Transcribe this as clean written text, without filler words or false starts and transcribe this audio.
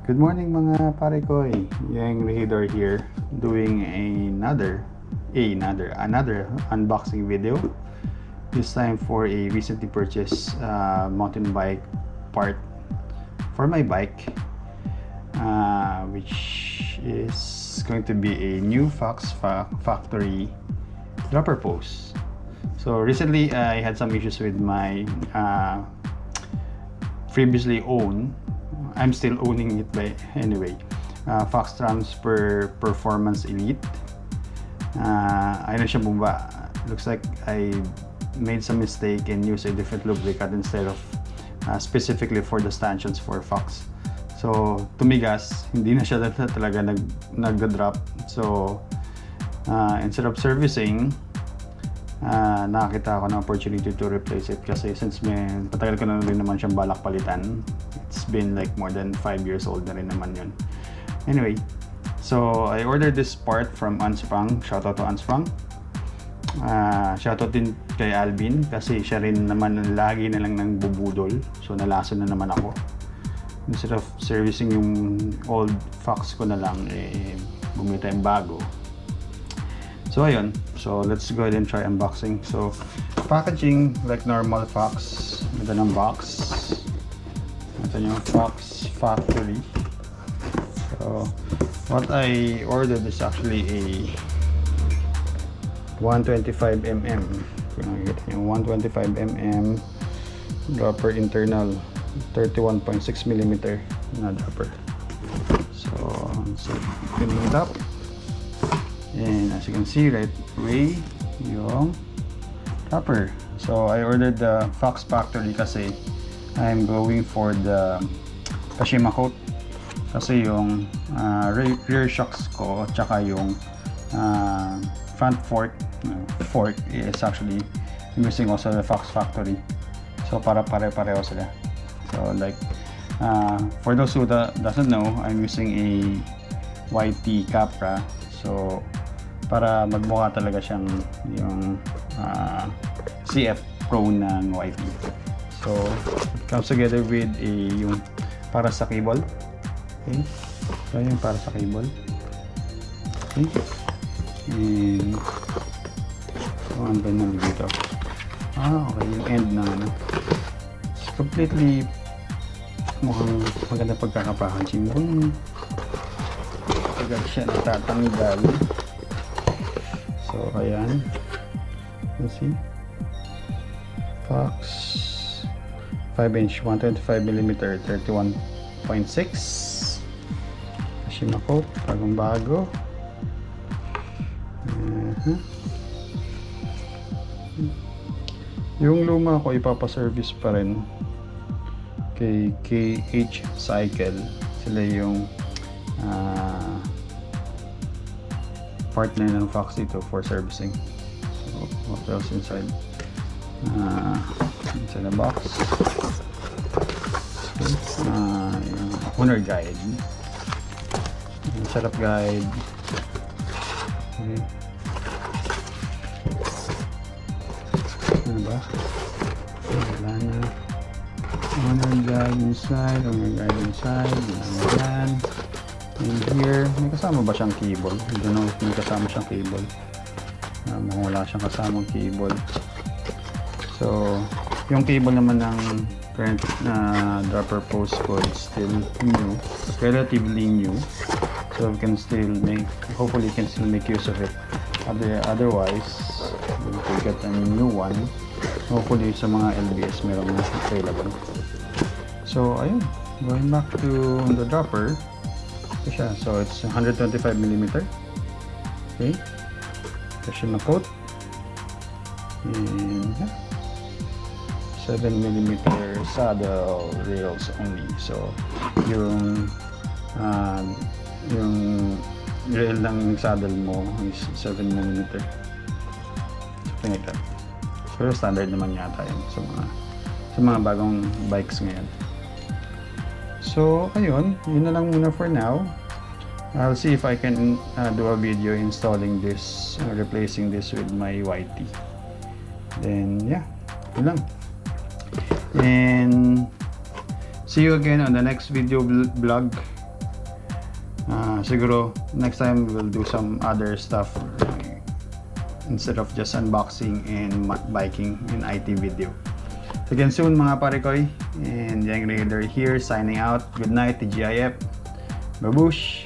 Good morning mga pare ko. Yung Rehidor here doing another unboxing video. This time for a recently purchased mountain bike part for my bike, which is going to be a new Fox factory dropper post. So recently I had some issues with my previously owned, I'm still owning it by anyway, Fox Transfer Performance Elite. Ayun na siya bumba. Looks like I made some mistake and used a different lubricant instead of specifically for the stanchions for Fox. So tumigas, hindi na siya talaga nag-drop. So instead of servicing, nakakita ako ng opportunity to replace it kasi since patagal ko na rin naman siyang balak palitan. It's been like more than 5 years old na rin naman yun. Anyway, so I ordered this part from Unsprung. Shoutout to Unsprung. Shoutout din kay Alvin kasi siya rin naman lagi na lang nang bubudol. So nalason na naman ako. Instead of servicing yung old Fox ko na lang, bumita yung bago. So ayun, so let's go ahead and try unboxing. So packaging like normal Fox, ito ng box, ito yung Fox factory. So what I ordered is actually a 125mm, yung 125mm dropper, internal 31.6mm na dropper. So opening it up. And as you can see right away, yung dropper. So I ordered the Fox factory kasi I'm going for the Kashima coat. Kasi yung rear shocks ko tsaka yung front fork is actually using also the Fox factory. So para pare-pareho sila. So like for those who doesn't know, I'm using a YT Capra. So para magmukha talaga siyang yung CF Pro ng YT. So it comes together with yung para sa cable. Okay, so yung para sa cable. Okay, and so ano ba yung dito? Okay, yung end na it's completely mukhang maganda pagkakapackaging. Agad siya natatanggal. So ayan, you see, Fox 5-inch 125mm 31.6 Kashima coat, bagong bago. Yung luma ko ipapaservice pa rin kay cncl. Sila yung partner ng Fox dito for servicing. So what else inside? Inside the box, yung owner guide, yung setup guide. Okay. Ano ba? Wala na. Owner guide inside. Yan. And here, may kasama ba siyang cable? I don't know if may kasama siyang cable. Mukhang wala siyang kasamang cable. So, yung cable naman ng current dropper post ko is still new, relatively new. So we can still hopefully can still make use of it. Otherwise, we will get a new one. Hopefully sa mga LBS meron na available. So ayun, going back to the dropper. So it's 125mm. Okay, Kashima coat, and 7mm saddle rails only. So yung rail ng saddle mo is 7mm, something like that. Pero standard naman yata yun sa mga bagong bikes ngayon. So ayun, yun na lang muna for now. I'll see if I can do a video installing this, replacing this with my YT. Then yeah, yun lang. And see you again on the next video vlog. Siguro next time we'll do some other stuff instead of just unboxing and biking and IT video. Again soon mga parekoy, and Yang Raider here signing out. Good night TGIF. Babush!